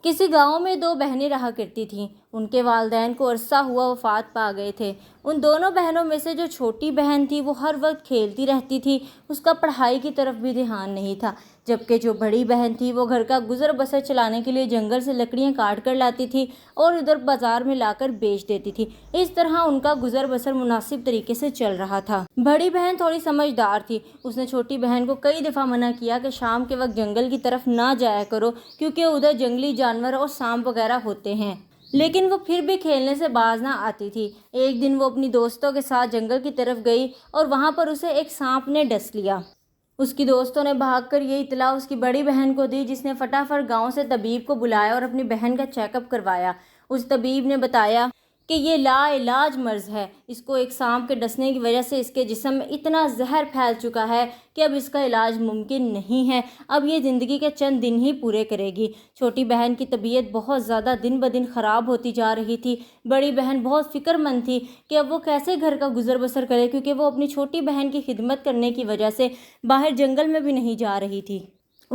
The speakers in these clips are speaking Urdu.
کسی گاؤں میں دو بہنیں رہا کرتی تھیں۔ ان کے والدین کو عرصہ ہوا وفات پا گئے تھے۔ ان دونوں بہنوں میں سے جو چھوٹی بہن تھی وہ ہر وقت کھیلتی رہتی تھی، اس کا پڑھائی کی طرف بھی دھیان نہیں تھا، جبکہ جو بڑی بہن تھی وہ گھر کا گزر بسر چلانے کے لیے جنگل سے لکڑیاں کاٹ کر لاتی تھی اور ادھر بازار میں لا کر بیچ دیتی تھی۔ اس طرح ان کا گزر بسر مناسب طریقے سے چل رہا تھا۔ بڑی بہن تھوڑی سمجھدار تھی، اس نے چھوٹی بہن کو کئی دفعہ منع کیا کہ شام کے وقت جنگل کی طرف نہ جایا کرو کیونکہ ادھر جنگلی جانور اور سانپ وغیرہ ہوتے ہیں، لیکن وہ پھر بھی کھیلنے سے باز نہ آتی تھی۔ ایک دن وہ اپنی دوستوں کے ساتھ جنگل کی طرف گئی اور وہاں پر اسے ایک سانپ نے ڈس لیا۔ اس کی دوستوں نے بھاگ کر یہ اطلاع اس کی بڑی بہن کو دی، جس نے فٹافٹ گاؤں سے طبیب کو بلایا اور اپنی بہن کا چیک اپ کروایا۔ اس طبیب نے بتایا کہ یہ لا علاج مرض ہے، اس کو ایک سانپ کے ڈسنے کی وجہ سے اس کے جسم میں اتنا زہر پھیل چکا ہے کہ اب اس کا علاج ممکن نہیں ہے، اب یہ زندگی کے چند دن ہی پورے کرے گی۔ چھوٹی بہن کی طبیعت بہت زیادہ دن بدن خراب ہوتی جا رہی تھی۔ بڑی بہن بہت فکر مند تھی کہ اب وہ کیسے گھر کا گزر بسر کرے، کیونکہ وہ اپنی چھوٹی بہن کی خدمت کرنے کی وجہ سے باہر جنگل میں بھی نہیں جا رہی تھی۔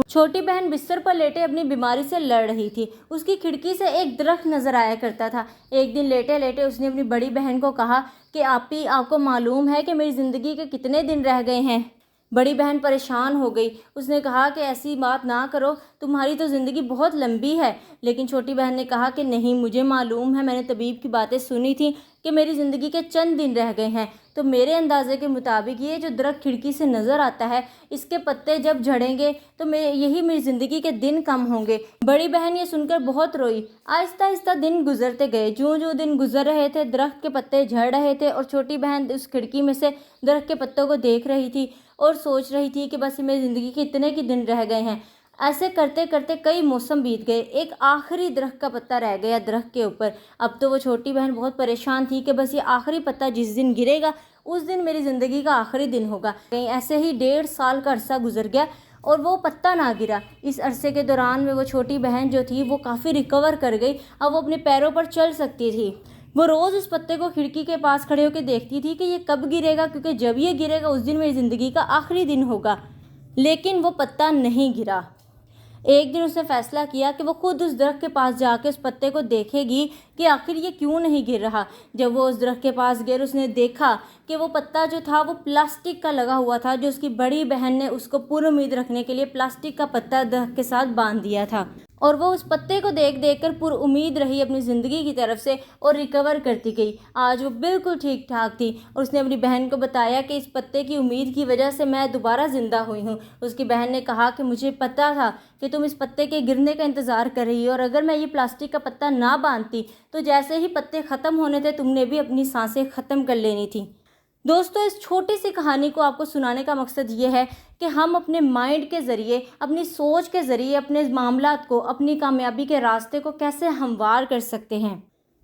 چھوٹی بہن بستر پر لیٹے اپنی بیماری سے لڑ رہی تھی۔ اس کی کھڑکی سے ایک درخت نظر آیا کرتا تھا۔ ایک دن لیٹے لیٹے اس نے اپنی بڑی بہن کو کہا کہ آپی، آپ کو معلوم ہے کہ میری زندگی کے کتنے دن رہ گئے ہیں؟ بڑی بہن پریشان ہو گئی۔ اس نے کہا کہ ایسی بات نہ کرو، تمہاری تو زندگی بہت لمبی ہے۔ لیکن چھوٹی بہن نے کہا کہ نہیں، مجھے معلوم ہے، میں نے طبیب کی باتیں سنی تھیں کہ میری زندگی کے چند دن رہ گئے ہیں، تو میرے اندازے کے مطابق یہ جو درخت کھڑکی سے نظر آتا ہے، اس کے پتے جب جھڑیں گے تو یہی میری زندگی کے دن کم ہوں گے۔ بڑی بہن یہ سن کر بہت روئی۔ آہستہ آہستہ دن گزرتے گئے۔ جوں جوں دن گزر رہے تھے درخت کے پتے جھڑ رہے تھے اور چھوٹی بہن اس کھڑکی میں سے درخت کے پتوں کو دیکھ رہی تھی اور سوچ رہی تھی کہ بس میری زندگی کے اتنے کی دن رہ گئے ہیں۔ ایسے کرتے کرتے کئی موسم بیت گئے۔ ایک آخری درخت کا پتا رہ گیا درخت کے اوپر۔ اب تو وہ چھوٹی بہن بہت پریشان تھی کہ بس یہ آخری پتا جس دن گرے گا اس دن میری زندگی کا آخری دن ہوگا۔ ایسے ہی 1.5 سال کا عرصہ گزر گیا اور وہ پتا نہ گرا۔ اس عرصے کے دوران میں وہ چھوٹی بہن جو تھی وہ کافی ریکور کر گئی، اب وہ اپنے پیروں پر چل سکتی تھی۔ وہ روز اس پتے کو کھڑکی کے پاس کھڑے ہو کے دیکھتی تھی کہ یہ کب گرے گا، کیونکہ جب یہ گرے گا اس دن میری زندگی کا آخری دن ہوگا، لیکن وہ پتا نہیں گرا۔ ایک دن اس نے فیصلہ کیا کہ وہ خود اس درخت کے پاس جا کے اس پتے کو دیکھے گی کہ آخر یہ کیوں نہیں گر رہا۔ جب وہ اس درخت کے پاس گئی اس نے دیکھا کہ وہ پتا جو تھا وہ پلاسٹک کا لگا ہوا تھا، جو اس کی بڑی بہن نے اس کو پر امید رکھنے کے لیے پلاسٹک کا پتا درخت کے ساتھ باندھ دیا تھا، اور وہ اس پتے کو دیکھ دیکھ کر پر امید رہی اپنی زندگی کی طرف سے اور ریکور کرتی گئی۔ آج وہ بالکل ٹھیک ٹھاک تھی اور اس نے اپنی بہن کو بتایا کہ اس پتے کی امید کی وجہ سے میں دوبارہ زندہ ہوئی ہوں۔ اس کی بہن نے کہا کہ مجھے پتا تھا کہ تم اس پتے کے گرنے کا انتظار کر رہی ہو، اور اگر میں یہ پلاسٹک کا پتا نہ باندھتی تو جیسے ہی پتے ختم ہونے تھے تم نے بھی اپنی سانسیں ختم کر لینی تھی۔ دوستو، اس چھوٹی سی کہانی کو آپ کو سنانے کا مقصد یہ ہے کہ ہم اپنے مائنڈ کے ذریعے، اپنی سوچ کے ذریعے اپنے معاملات کو، اپنی کامیابی کے راستے کو کیسے ہموار کر سکتے ہیں۔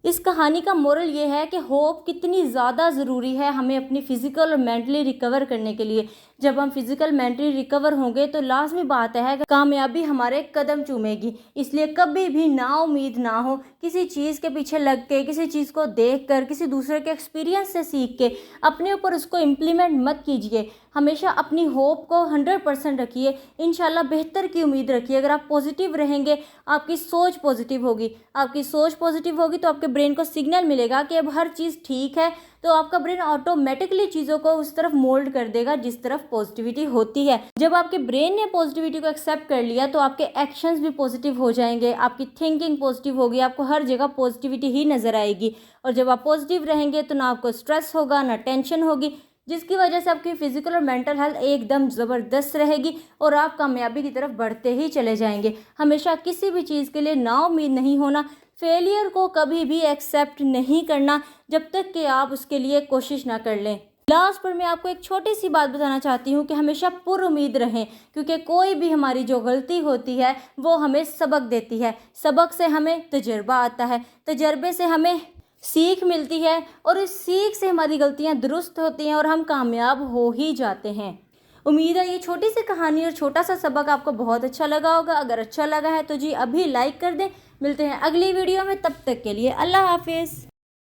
اس کہانی کا مورل یہ ہے کہ ہوپ کتنی زیادہ ضروری ہے ہمیں اپنی فزیکل اور مینٹلی ریکور کرنے کے لیے۔ جب ہم فزیکل مینٹلی ریکور ہوں گے تو لازمی بات ہے کہ کامیابی ہمارے قدم چومے گی۔ اس لیے کبھی بھی نا امید نہ ہو، کسی چیز کے پیچھے لگ کے، کسی چیز کو دیکھ کر، کسی دوسرے کے ایکسپیرینس سے سیکھ کے اپنے اوپر اس کو امپلیمنٹ مت کیجیے۔ ہمیشہ اپنی ہوپ کو 100% رکھیے، انشاءاللہ بہتر کی امید رکھیے۔ اگر آپ پازیٹیو رہیں گے، آپ کی سوچ پازیٹیو ہوگی، آپ کی سوچ پازیٹیو ہوگی تو آپ کے برین کو سگنل ملے گا کہ اب ہر چیز ٹھیک ہے، تو آپ کا برین آٹومیٹکلی چیزوں کو اس طرف مولڈ کر دے گا جس طرف پازیٹیوٹی ہوتی ہے۔ جب آپ کے برین نے پازیٹیوٹی کو ایکسیپٹ کر لیا تو آپ کے ایکشنز بھی پازیٹیو ہو جائیں گے، آپ کی تھنکنگ پازیٹیو ہوگی، آپ کو ہر جگہ پازیٹیوٹی ہی نظر آئے گی۔ اور جب آپ پازیٹیو رہیں گے تو نہ آپ کو سٹریس ہوگا، نہ ٹینشن ہوگی، جس کی وجہ سے آپ کی فزیکل اور مینٹل ہیلتھ ایک دم زبردست رہے گی اور آپ کامیابی کی طرف بڑھتے ہی چلے جائیں گے۔ ہمیشہ کسی بھی چیز کے لیے نا امید نہیں ہونا، فیلئر کو کبھی بھی ایکسیپٹ نہیں کرنا جب تک کہ آپ اس کے لیے کوشش نہ کر لیں۔ لاسٹ پر میں آپ کو ایک چھوٹی سی بات بتانا چاہتی ہوں کہ ہمیشہ پر امید رہیں، کیونکہ کوئی بھی ہماری جو غلطی ہوتی ہے وہ ہمیں سبق دیتی ہے، سبق سے ہمیں تجربہ آتا ہے، تجربے سے ہمیں سیکھ ملتی ہے، اور اس سیکھ سے ہماری غلطیاں درست ہوتی ہیں اور ہم کامیاب ہو ہی جاتے ہیں۔ امید ہے یہ چھوٹی سی کہانی اور چھوٹا سا سبق آپ کو بہت اچھا لگا ہوگا۔ اگر اچھا لگا ہے تو ابھی لائک کر دیں۔ ملتے ہیں اگلی ویڈیو میں، تب تک کے لیے اللہ حافظ۔